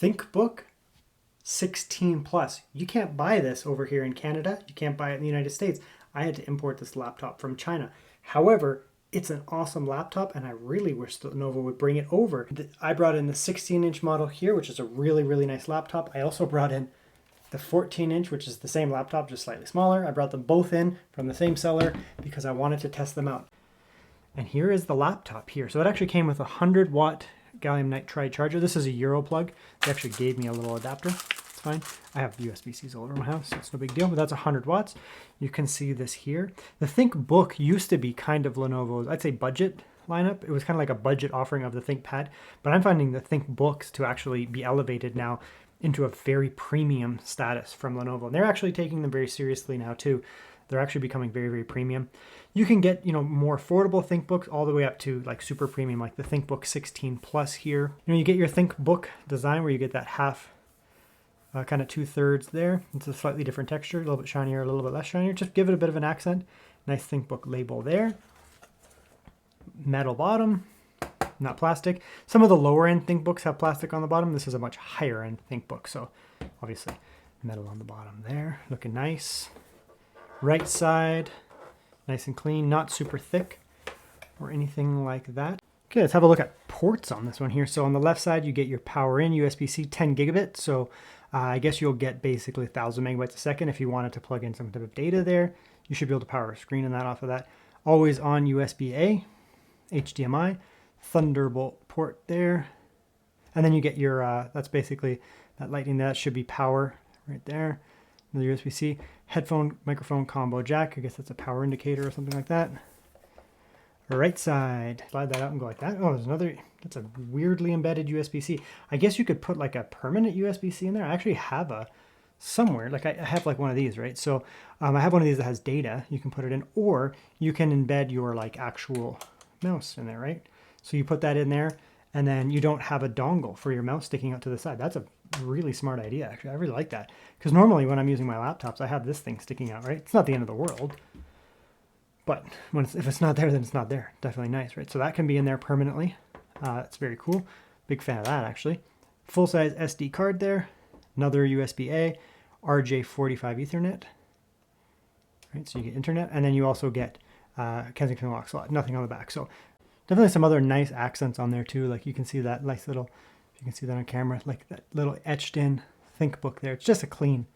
ThinkBook 16 Plus. You can't buy this over here in Canada. You can't buy it in the United States. I had to import this laptop from China. However, it's an awesome laptop, and I really wish Lenovo would bring it over. I brought in the 16-inch model here, which is a really, really nice laptop. I also brought in the 14-inch, which is the same laptop, just slightly smaller. I brought them both in from the same seller because I wanted to test them out. And here is the laptop here. So it actually came with a 100-watt gallium nitride charger. This is a Euro plug. They actually gave me a little adapter. It's fine. I have USB-Cs all over my house, so it's no big deal, but that's 100 watts. You can see this here. The ThinkBook used to be kind of Lenovo's, I'd say, budget lineup. It was kind of like a budget offering of the ThinkPad, but I'm finding the ThinkBooks to actually be elevated now into a very premium status from Lenovo. And they're actually taking them very seriously now too. They're actually becoming very, very premium. You can get, more affordable ThinkBooks all the way up to like super premium, like the ThinkBook 16 Plus here. You get your ThinkBook design where you get that half, kind of 2/3 there. It's a slightly different texture, a little bit shinier, a little bit less shinier. Just give it a bit of an accent. Nice ThinkBook label there. Metal bottom, not plastic. Some of the lower end ThinkBooks have plastic on the bottom. This is a much higher end ThinkBook, so obviously metal on the bottom there, looking nice. Right side, nice and clean, not super thick or anything like that. Okay, let's have a look at ports on this one here. So on the left side, you get your power in USB-C 10 gigabit. So I guess you'll get basically 1,000 megabytes a second. If you wanted to plug in some type of data there, you should be able to power a screen and that off of that. Always on USB-A, HDMI, Thunderbolt port there. And then you get your, that's basically that lightning, that should be power right there. Another USB-C, headphone, microphone combo jack. I guess that's a power indicator or something like that. Right side, slide that out and go like that. Oh, there's another, that's a weirdly embedded USB-C. I guess you could put like a permanent USB-C in there. I actually have a somewhere, like I have like one of these, right? So I have one of these that has data. You can put it in, or you can embed your like actual mouse in there, right? So you put that in there, and then you don't have a dongle for your mouse sticking out to the side. That's a really smart idea, actually. I really like that. Because normally when I'm using my laptops, I have this thing sticking out, right? It's not the end of the world. But if it's not there, then it's not there. Definitely nice, right? So that can be in there permanently. It's very cool. Big fan of that, actually. Full-size SD card there. Another USB-A. RJ45 Ethernet. Right, so you get internet. And then you also get Kensington lock slot. Nothing on the back. So definitely some other nice accents on there, too. Like you can see that nice little, if you can see that on camera, like that little etched in ThinkBook there. It's just a clean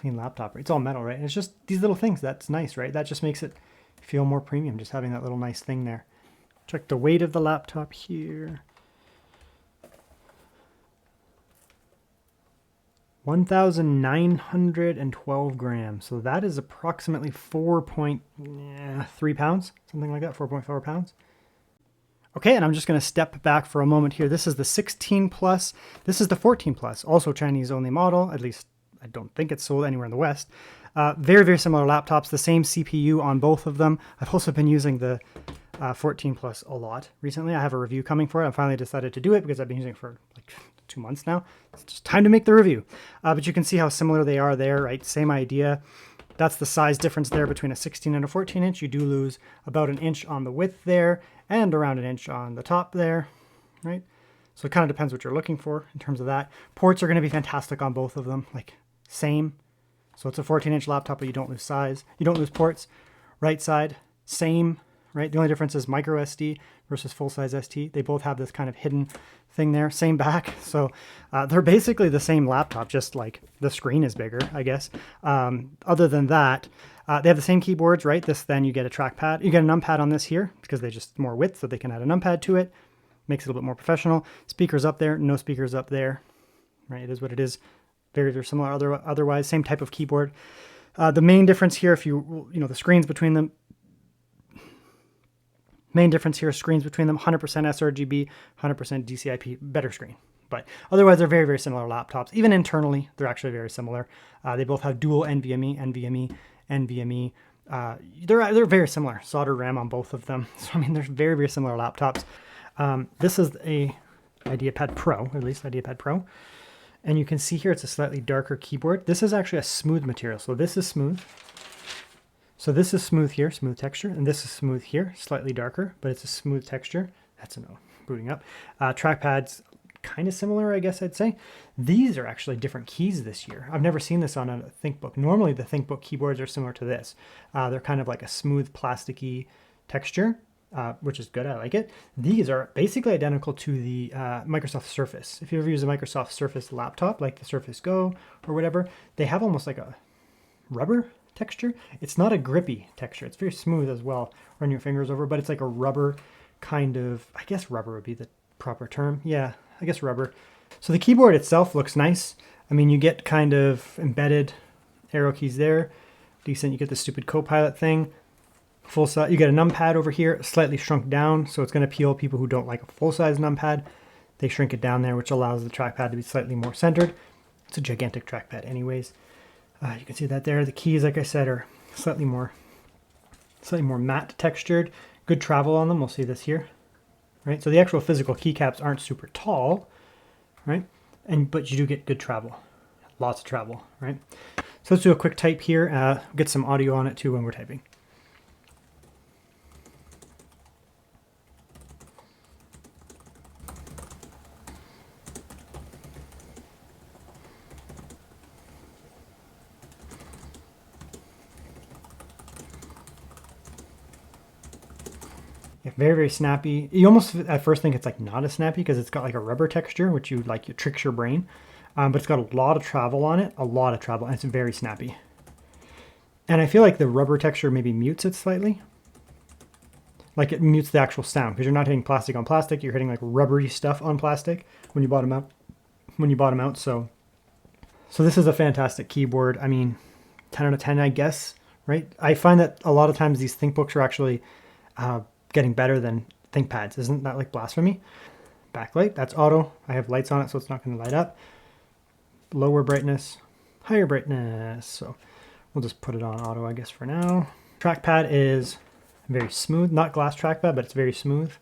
laptop, right? It's all metal, right? And it's just these little things. That's nice, right? That just makes it feel more premium, just having that little nice thing there. Check the weight of the laptop here. 1,912 grams. So that is approximately 4.3 pounds, something like that, 4.4 pounds. Okay, and I'm just going to step back for a moment here. This is the 16 Plus. This is the 14 Plus, also Chinese only model. At least I don't think it's sold anywhere in the West. Very, very similar laptops, the same CPU on both of them. I've also been using the 14 Plus a lot recently. I have a review coming for it. I finally decided to do it because I've been using it for like 2 months now. It's just time to make the review. But you can see how similar they are there, right? Same idea. That's the size difference there between a 16 and a 14 inch. You do lose about an inch on the width there and around an inch on the top there, right? So it kind of depends what you're looking for in terms of that. Ports are going to be fantastic on both of them, like same. So it's a 14-inch laptop, but you don't lose size. You don't lose ports. Right side, same, right? The only difference is micro SD versus full-size ST. They both have this kind of hidden thing there. Same back. So they're basically the same laptop, just like the screen is bigger, I guess. Other than that, they have the same keyboards, right? Then you get a trackpad. You get a numpad on this here because they just more width, so they can add a numpad to it. Makes it a little bit more professional. Speakers up there, no speakers up there, right? It is what it is. Very similar otherwise, same type of keyboard. The main difference here, if the screens between them, main difference here, screens between them, 100% sRGB, 100% DCI-P, better screen. But otherwise, they're very, very similar laptops. Even internally, they're actually very similar. They both have dual NVMe. They're very similar. Soldered RAM on both of them. So, I mean, they're very, very similar laptops. This is a IdeaPad Pro, at least IdeaPad Pro. And you can see here it's a slightly darker keyboard. This is actually a smooth material. So this is smooth. So this is smooth here, smooth texture. And this is smooth here, slightly darker, but it's a smooth texture. That's a no, booting up. Trackpad's kind of similar, I guess I'd say. These are actually different keys this year. I've never seen this on a ThinkBook. Normally the ThinkBook keyboards are similar to this. They're kind of like a smooth plasticky texture, which is good. I like it. These are basically identical to the Microsoft Surface. If you ever use a Microsoft Surface laptop, like the Surface Go or whatever, they have almost like a rubber texture. It's not a grippy texture. It's very smooth as well. Run your fingers over, but it's like a rubber kind of, I guess rubber would be the proper term. Yeah, I guess rubber. So the keyboard itself looks nice. I mean, you get kind of embedded arrow keys there. Decent. You get the stupid Copilot thing. Full size. You get a numpad over here, slightly shrunk down. So it's going to appeal people who don't like a full size numpad. They shrink it down there, which allows the trackpad to be slightly more centered. It's a gigantic trackpad anyways. You can see that there. The keys, like I said, are slightly more matte textured. Good travel on them. We'll see this here, right? So the actual physical keycaps aren't super tall, right? But you do get good travel, lots of travel, right? So let's do a quick type here. Get some audio on it too when we're typing. Yeah, very, very snappy. You almost at first think it's like not as snappy because it's got like a rubber texture, which you like, it tricks your brain. But it's got a lot of travel on it, and it's very snappy. And I feel like the rubber texture maybe mutes it slightly. Like it mutes the actual sound because you're not hitting plastic on plastic. You're hitting like rubbery stuff on plastic when you bottom out. So this is a fantastic keyboard. I mean, 10 out of 10, I guess, right? I find that a lot of times these ThinkBooks are actually getting better than ThinkPads. Isn't that like blasphemy? Backlight, that's auto. I have lights on it, so it's not going to light up. Lower brightness, higher brightness. So we'll just put it on auto, I guess, for now. Trackpad is very smooth, not glass trackpad, but it's very smooth.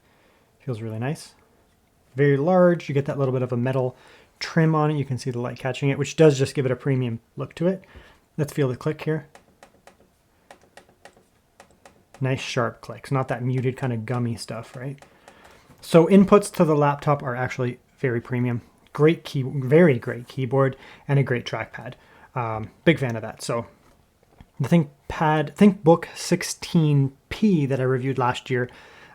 Feels really nice. Very large. You get that little bit of a metal trim on it. You can see the light catching it, which does just give it a premium look to it. Let's feel the click here. Nice sharp clicks, not that muted kind of gummy stuff, right? So inputs to the laptop are actually very premium. Very great keyboard and a great trackpad. Big fan of that. So the ThinkBook 16P that I reviewed last year,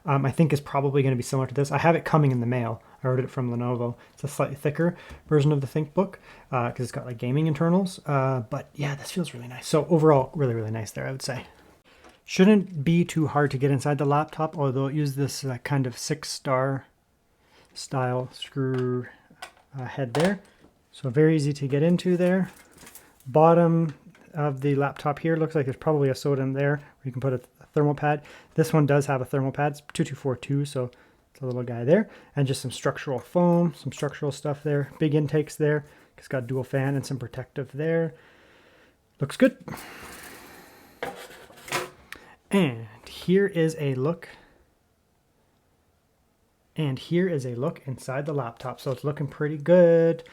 I think is probably going to be similar to this. I have it coming in the mail. I ordered it from Lenovo. It's a slightly thicker version of the ThinkBook because it's got like gaming internals. But yeah, this feels really nice. So overall, really, really nice there, I would say. Shouldn't be too hard to get inside the laptop, although it uses this kind of 6-star style screw head there. So very easy to get into there. Bottom of the laptop here looks like there's probably a soda in there where you can put a thermal pad. This one does have a thermal pad. It's 2242, so it's a little guy there. And just some structural foam, some structural stuff there. Big intakes there. It's got dual fan and some protective there. Looks good. And here is a look. And here is a look inside the laptop. So it's looking pretty good.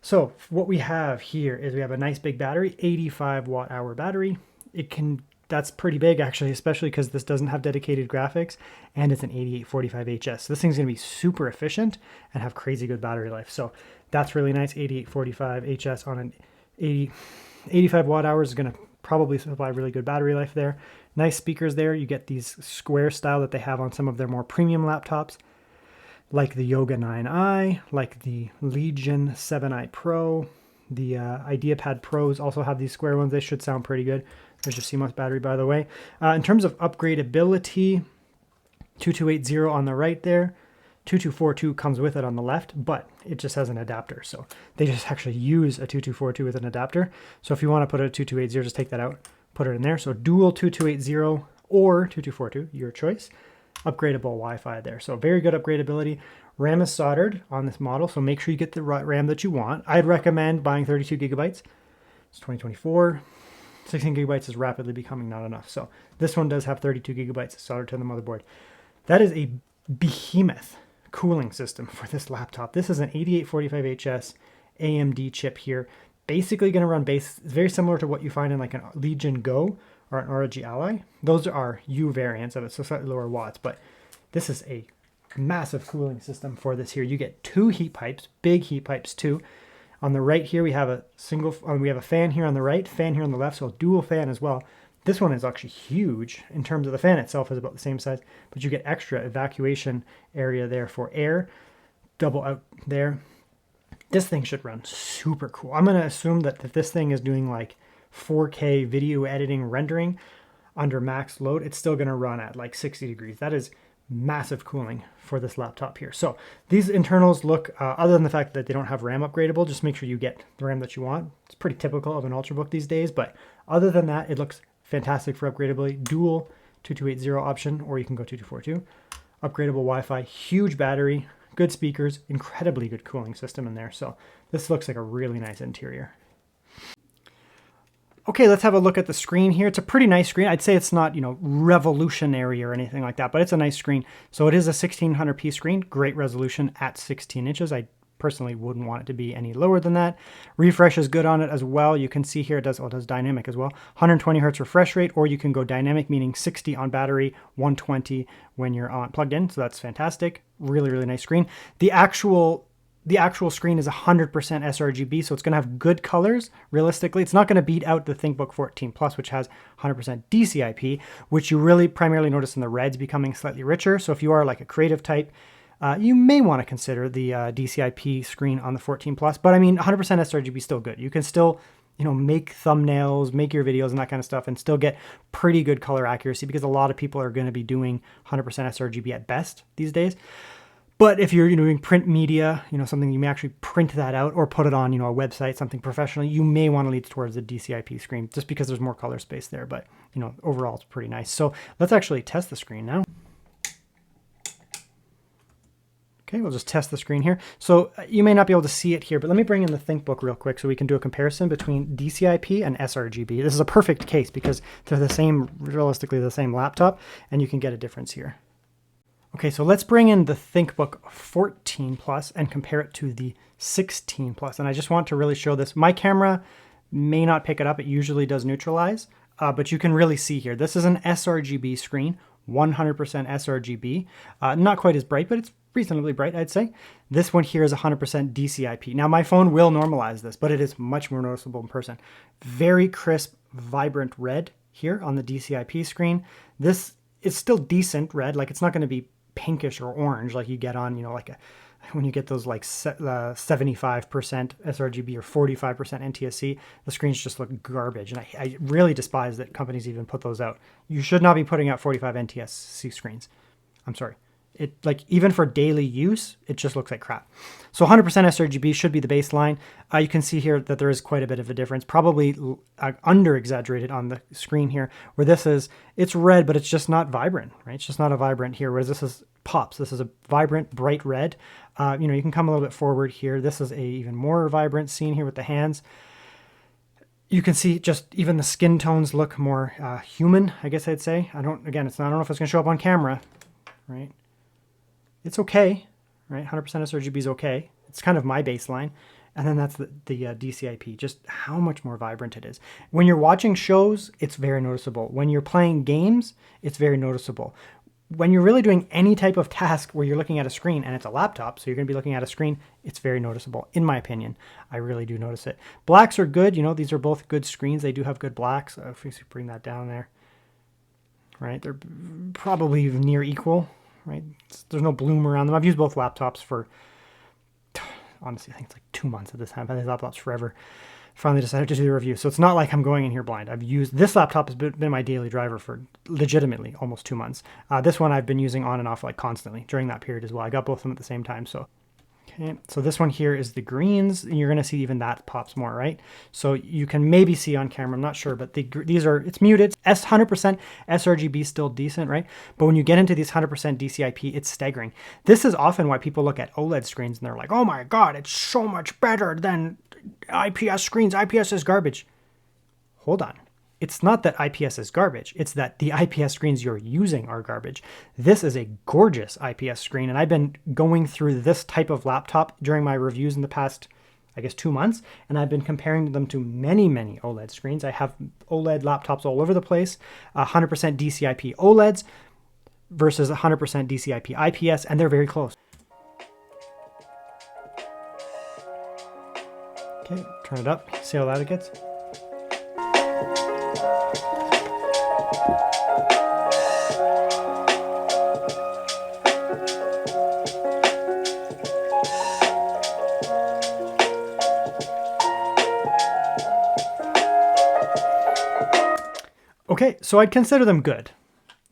So what we have here is we have a nice big battery, 85 watt hour battery. That's pretty big actually, especially because this doesn't have dedicated graphics and it's an 8845HS. So this thing's gonna be super efficient and have crazy good battery life. So that's really nice. 8845HS on an 85 watt hours is gonna probably supply really good battery life there. Nice speakers there. You get these square style that they have on some of their more premium laptops, like the Yoga 9i, like the Legion 7i Pro. The IdeaPad Pros also have these square ones. They should sound pretty good. There's your CMOS battery, by the way. In terms of upgradability, 2280 on the right there. 2242 comes with it on the left, but it just has an adapter. So they just actually use a 2242 with an adapter. So if you want to put a 2280, just take that out, put it in there. So dual 2280 or 2242, your choice. Upgradable Wi-Fi there. So very good upgradability. RAM is soldered on this model, so make sure you get the RAM that you want. I'd recommend buying 32 gigabytes. It's 2024. 16 gigabytes is rapidly becoming not enough. So this one does have 32 gigabytes soldered to the motherboard. That is a behemoth cooling system for this laptop. This is an 8845HS AMD chip here. Basically going to run base. It's very similar to what you find in like a Legion Go or an ROG Ally. Those are U variants of it, so slightly lower watts, but this is a massive cooling system for this here. You get 2 heat pipes, big heat pipes too. On the right here, we have a we have a fan here on the right, fan here on the left, so a dual fan as well. This one is actually huge in terms of the fan itself is about the same size, but you get extra evacuation area there for air, double out there. This thing should run super cool. I'm going to assume that if this thing is doing like 4K video editing rendering under max load, it's still going to run at like 60 degrees. That is massive cooling for this laptop here. So these internals look, other than the fact that they don't have RAM upgradable, just make sure you get the RAM that you want. It's pretty typical of an Ultrabook these days, but other than that, it looks fantastic for upgradability. Dual 2280 option, or you can go 2242. Upgradable Wi-Fi, huge battery, good speakers, incredibly good cooling system in there. So this looks like a really nice interior. Okay, let's have a look at the screen here. It's a pretty nice screen. I'd say it's not, you know, revolutionary or anything like that, but it's a nice screen. So it is a 1600p screen, great resolution at 16 inches. I personally wouldn't want it to be any lower than that. Refresh is good on it as well. You can see here it does dynamic as well. 120 hertz refresh rate, or you can go dynamic, meaning 60 on battery, 120 when you're plugged in. So that's fantastic. Really, really nice screen. The actual screen is 100% sRGB, so it's going to have good colors. Realistically, it's not going to beat out the ThinkBook 14 Plus, which has 100% DCI-P, which you really primarily notice in the reds becoming slightly richer. So if you are like a creative type, you may want to consider the DCI-P screen on the 14 Plus. But I mean, 100% sRGB is still good. You can still, you know, make thumbnails, make your videos and that kind of stuff, and still get pretty good color accuracy, because a lot of people are going to be doing 100% sRGB at best these days. But if you're doing print media, you know, something you may actually print that out or put it on, you know, a website, something professional, you may want to lead towards the DCI-P screen just because there's more color space there. But, you know, overall it's pretty nice. So let's actually test the screen now. Okay, we'll just test the screen here. So you may not be able to see it here, but let me bring in the ThinkBook real quick so we can do a comparison between DCI-P and sRGB. This is a perfect case because they're the same, realistically the same laptop, and you can get a difference here. Okay, so let's bring in the ThinkBook 14 Plus and compare it to the 16 Plus. And I just want to really show this. My camera may not pick it up. It usually does neutralize, but you can really see here. This is an sRGB screen, 100% sRGB. Not quite as bright, but it's reasonably bright, I'd say. This one here is 100% DCI-P. Now, my phone will normalize this, but it is much more noticeable in person. very crisp, vibrant red here on the DCI-P screen. This is still decent red. Like, it's not going to be pinkish or orange like you get on, you know, like when you get those like 75% sRGB or 45% NTSC, the screens just look garbage. And I really despise that companies even put those out. You should not be putting out 45 NTSC screens. I'm sorry. It, like, even for daily use, it just looks like crap. So 100% sRGB should be the baseline. You can see here that there is quite a bit of a difference, probably under exaggerated on the screen here, where this is, it's red, but it's just not vibrant, right? It's just not a vibrant here, whereas this is pops. This is a vibrant, bright red. You know, you can come a little bit forward here. This is a even more vibrant scene here with the hands. You can see just even the skin tones look more human, I guess I'd say. I don't know if it's going to show up on camera, right? It's okay, right? 100% sRGB is okay. It's kind of my baseline. And then that's the DCI-P, just how much more vibrant it is. When you're watching shows, it's very noticeable. When you're playing games, it's very noticeable. When you're really doing any type of task where you're looking at a screen, and it's a laptop, so you're going to be looking at a screen, it's very noticeable, in my opinion. I really do notice it. Blacks are good. You know, these are both good screens. They do have good blacks. If we bring that down there, right? They're probably near equal. Right? There's no bloom around them. I've used both laptops for, honestly, I think it's like 2 months at this time. I've had these laptops forever. Finally decided to do the review. So it's not like I'm going in here blind. I've used, this laptop has been my daily driver for legitimately almost 2 months. This one I've been using on and off like constantly during that period as well. I got both of them at the same time. So, okay. So this one here is the greens, and you're going to see even that pops more, right? So you can maybe see on camera, I'm not sure, but these are, it's muted. 100% sRGB still decent, right? But when you get into these 100% DCI-P, it's staggering. This is often why people look at OLED screens and they're like, oh my God, it's so much better than IPS screens. IPS is garbage. Hold on. It's not that IPS is garbage. It's that the IPS screens you're using are garbage. This is a gorgeous IPS screen, and I've been going through this type of laptop during my reviews in the past, I guess, 2 months, and I've been comparing them to many, many OLED screens. I have OLED laptops all over the place, 100% DCI-P OLEDs. versus 100% DCI-P IPS, and they're very close. Okay, turn it up, see how loud it gets. Okay, so I'd consider them good.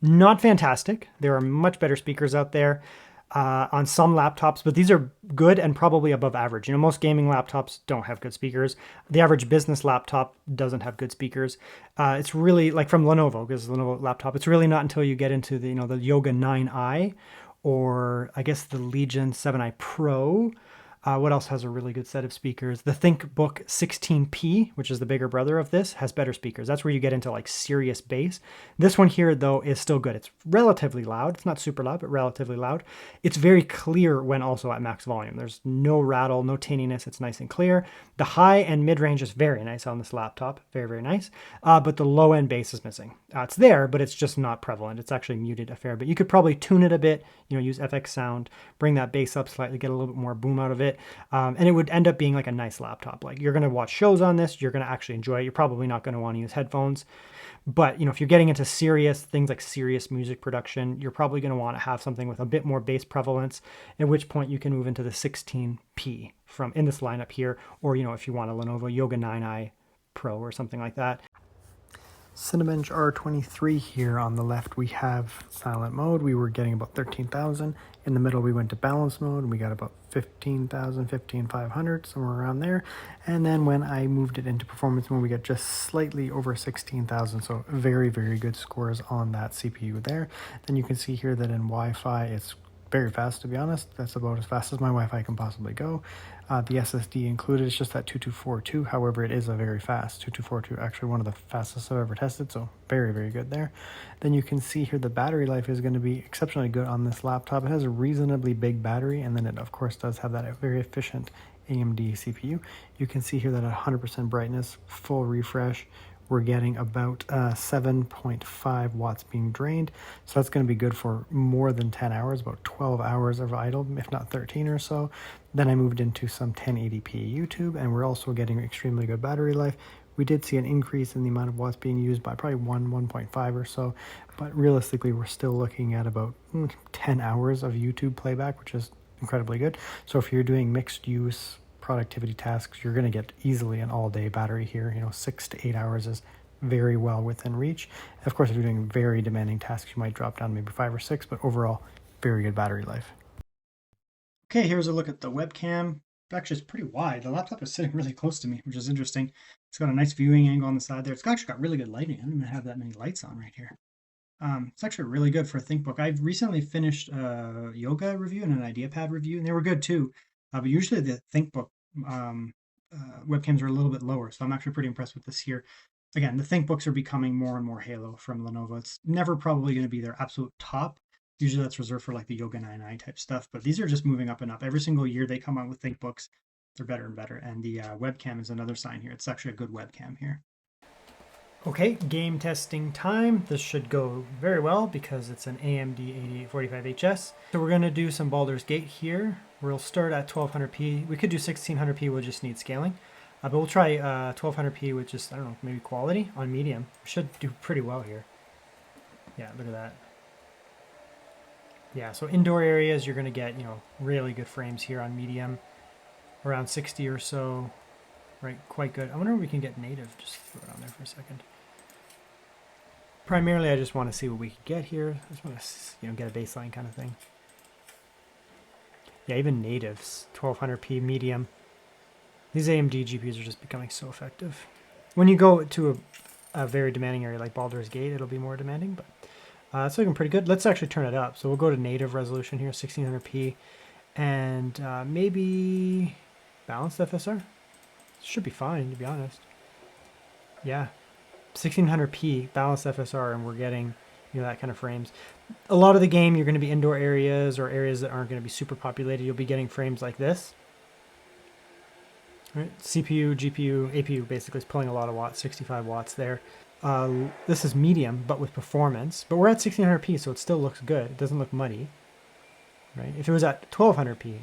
Not fantastic. There are much better speakers out there on some laptops, but these are good and probably above average. You know, most gaming laptops don't have good speakers. The average business laptop doesn't have good speakers. It's really like from Lenovo, because Lenovo laptop, it's really not until you get into the, you know, the Yoga 9i or I guess the Legion 7i Pro. What else has a really good set of speakers? The ThinkBook 16P, which is the bigger brother of this, has better speakers. That's where you get into like serious bass. This one here, though, is still good. It's relatively loud. It's not super loud, but relatively loud. It's very clear when also at max volume. There's no rattle, no tinniness. It's nice and clear. The high and mid-range is very nice on this laptop. Very, very nice. But the low-end bass is missing. It's there, but it's just not prevalent. It's actually muted a fair bit. You could probably tune it a bit, you know, use FX Sound, bring that bass up slightly, get a little bit more boom out of it. And it would end up being like a nice laptop. Like you're going to watch shows on this, you're going to actually enjoy it. You're probably not going to want to use headphones. But, you know, if you're getting into serious things like serious music production, you're probably going to want to have something with a bit more bass prevalence, at which point you can move into the 16P from in this lineup here. Or, you know, if you want a Lenovo Yoga 9i Pro or something like that. Cinebench R23 here on the left, we have silent mode. We were getting about 13,000. In the middle, we went to balance mode and we got about 15,000, 15,500, somewhere around there. And then when I moved it into performance mode, we got just slightly over 16,000. So very, very good scores on that CPU there. Then you can see here that in Wi-Fi, it's very fast, to be honest. That's about as fast as my Wi-Fi can possibly go. The SSD included is just that 2242. However, it is a very fast 2242, actually one of the fastest I've ever tested. So very, very good there. Then you can see here the battery life is going to be exceptionally good on this laptop. It has a reasonably big battery, and then it of course does have that very efficient AMD CPU. You can see here that at 100% brightness, full refresh, we're getting about 7.5 watts being drained. So that's going to be good for more than 10 hours, about 12 hours of idle, if not 13 or so. Then I moved into some 1080p YouTube, and we're also getting extremely good battery life. We did see an increase in the amount of watts being used by probably 1.5 or so, but realistically, we're still looking at about 10 hours of YouTube playback, which is incredibly good. So if you're doing mixed use productivity tasks, you're going to get easily an all-day battery here. You know, 6 to 8 hours is very well within reach. And of course, if you're doing very demanding tasks, you might drop down maybe 5 or 6, but overall, very good battery life. Okay, here's a look at the webcam. Actually, it's pretty wide. The laptop is sitting really close to me, which is interesting. It's got a nice viewing angle on the side there. It's actually got really good lighting. I don't even have that many lights on right here. It's actually really good for a ThinkBook. I've recently finished a yoga review and an IdeaPad review, and they were good too. But usually the ThinkBook webcams are a little bit lower, so I'm actually pretty impressed with this here. Again, the ThinkBooks are becoming more and more Halo from Lenovo. It's never probably going to be their absolute top. Usually that's reserved for like the Yoga 9i type stuff, but these are just moving up and up. Every single year they come out with ThinkBooks. They're better and better, and the webcam is another sign here. It's actually a good webcam here. Okay, game testing time. This should go very well because it's an AMD 8845HS. So we're going to do some Baldur's Gate here. We'll start at 1200p. We could do 1600p, we'll just need scaling. But we'll try 1200p with just, I don't know, maybe quality on medium. Should do pretty well here. Yeah, look at that. Yeah, so indoor areas, you're going to get, you know, really good frames here on medium. Around 60 or so. Right, quite good. I wonder if we can get native. Just throw it on there for a second. Primarily, I just want to see what we can get here. I just want to, you know, get a baseline kind of thing. Yeah, even natives, 1200p medium. These AMD GPUs are just becoming so effective. When you go to a very demanding area like Baldur's Gate, it'll be more demanding, but it's looking pretty good. Let's actually turn it up. So we'll go to native resolution here, 1600p, and maybe balanced FSR. Should be fine, to be honest. Yeah, 1600p balanced FSR, and we're getting, you know, that kind of frames. A lot of the game, you're going to be indoor areas or areas that aren't going to be super populated. You'll be getting frames like this. Right? CPU, GPU, APU basically is pulling a lot of watts, 65 watts there. This is medium, but with performance. But we're at 1600p, so it still looks good. It doesn't look muddy, right? If it was at 1200p,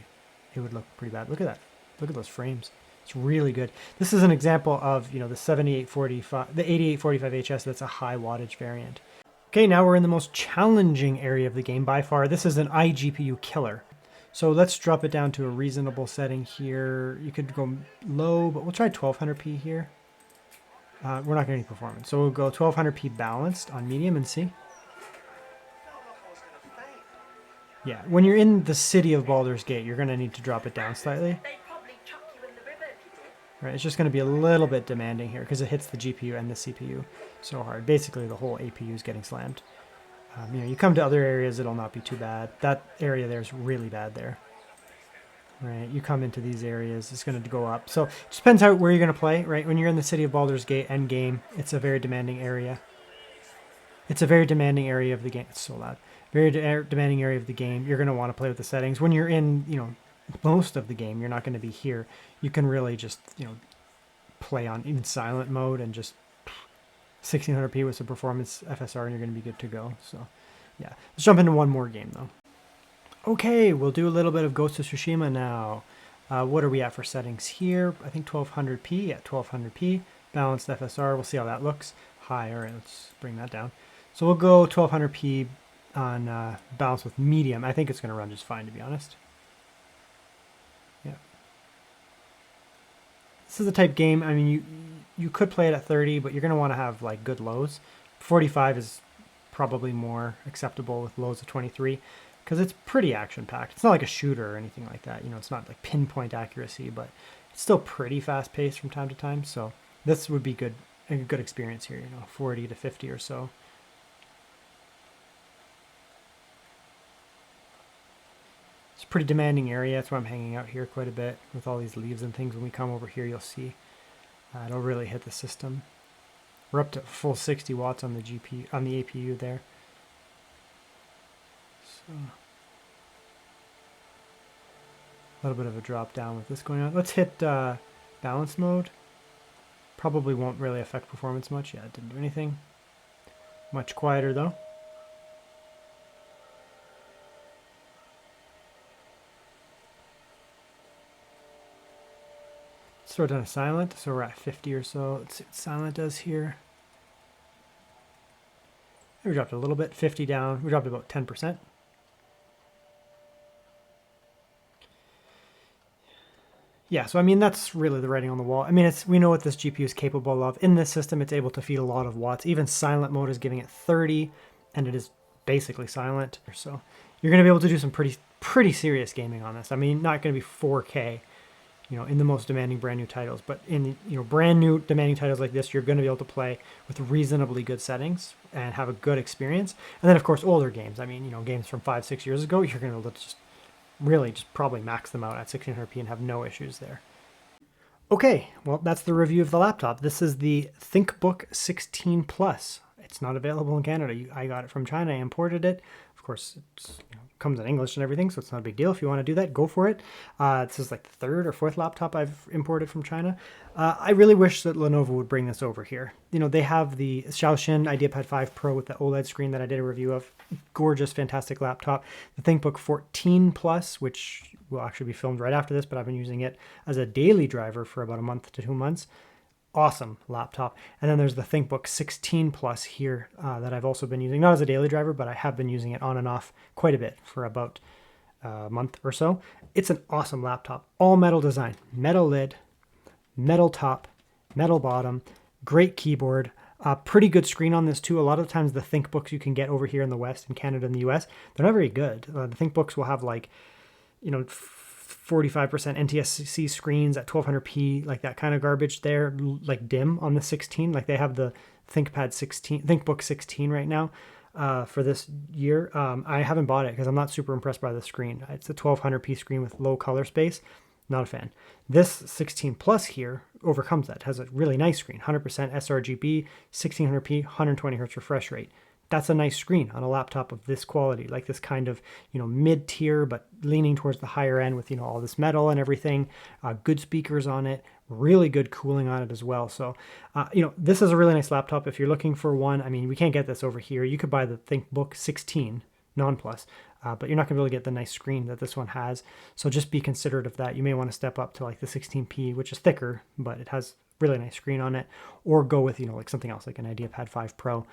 it would look pretty bad. Look at that. Look at those frames. It's really good. This is an example of, the 7845, the 8845 HS. That's a high wattage variant. Okay, now we're in the most challenging area of the game by far. This is an iGPU killer. So let's drop it down to a reasonable setting here. You could go low, but we'll try 1200p here. We're not getting any performance. So we'll go 1200p balanced on medium and see. Yeah, when you're in the city of Baldur's Gate, you're going to need to drop it down slightly. Right, it's just going to be a little bit demanding here because it hits the GPU and the CPU so hard. Basically, the whole APU is getting slammed. You come to other areas, it'll not be too bad. That area there is really bad there. Right, you come into these areas, it's going to go up. So it just depends where you're going to play, right? When you're in the city of Baldur's Gate end game, it's a very demanding area. It's a very demanding area of the game. It's so loud. Very demanding area of the game. You're going to want to play with the settings. When you're in, most of the game, you're not going to be here. You can really just, play on in silent mode and just 1600p with some performance FSR and you're going to be good to go. So yeah, let's jump into one more game though. Okay, we'll do a little bit of Ghost of Tsushima now. What are we at for settings here? I think 1200p at 1200p. Balanced FSR, we'll see how that looks. High, all right, let's bring that down. So we'll go 1200p on balance with medium. I think it's going to run just fine, to be honest. Yeah. This is the type game, I mean, you could play it at 30, but you're going to want to have like good lows. 45 is probably more acceptable with lows of 23 because it's pretty action-packed. It's not like a shooter or anything like that. It's not like pinpoint accuracy, but it's still pretty fast-paced from time to time. So this would be good, a good experience here, 40 to 50 or so. It's a pretty demanding area. That's why I'm hanging out here quite a bit with all these leaves and things. When we come over here, you'll see it'll really hit the system. We're up to full 60 watts on the GPU, on the APU there. So a little bit of a drop down with this going on. Let's hit balance mode. Probably won't really affect performance much. Yeah, it didn't do anything. Much quieter though. Let's throw it down to silent. So we're at 50 or so. Let's see what silent does here. We dropped a little bit, 50 down. We dropped about 10%. Yeah, so I mean, that's really the writing on the wall. I mean, we know what this GPU is capable of. In this system, it's able to feed a lot of watts. Even silent mode is giving it 30, and it is basically silent. So you're going to be able to do some pretty serious gaming on this. I mean, not going to be 4K, in the most demanding brand new titles, but in brand new demanding titles like this, you're going to be able to play with reasonably good settings and have a good experience. And then of course, older games. I mean, games from 5-6 years ago, you're going to just really just probably max them out at 1600p and have no issues there. Okay, well, that's the review of the laptop. This is the ThinkBook 16 Plus. It's not available in Canada. I got it from China. I imported it. Of course, it comes in English and everything, so it's not a big deal. If you want to do that, go for it. This is like the third or fourth laptop I've imported from China. I really wish that Lenovo would bring this over here. They have the Xiaoxin IdeaPad 5 Pro with the OLED screen that I did a review of. Gorgeous, fantastic laptop. The ThinkBook 14 Plus, which will actually be filmed right after this, but I've been using it as a daily driver for about a month to 2 months. Awesome laptop. And then there's the ThinkBook 16 Plus here that I've also been using, not as a daily driver, but I have been using it on and off quite a bit for about a month or so. It's an awesome laptop. All metal design, metal lid, metal top, metal bottom, great keyboard, pretty good screen on this too. A lot of the times the ThinkBooks you can get over here in the West, in Canada and the US, they're not very good. The ThinkBooks will have like, 45% NTSC screens at 1200p, like that kind of garbage there, like dim on the 16. Like they have the ThinkBook 16 right now for this year. I haven't bought it because I'm not super impressed by the screen. It's a 1200p screen with low color space. Not a fan. This 16 Plus here overcomes that. It has a really nice screen, 100% sRGB, 1600p, 120 hertz refresh rate. That's a nice screen on a laptop of this quality, like this kind of, mid-tier, but leaning towards the higher end with, all this metal and everything. Good speakers on it, really good cooling on it as well. So, this is a really nice laptop. If you're looking for one, I mean, we can't get this over here. You could buy the ThinkBook 16 non plus, but you're not going to be able to get the nice screen that this one has. So just be considerate of that. You may want to step up to like the 16p, which is thicker, but it has really nice screen on it, or go with like something else like an IdeaPad 5 Pro.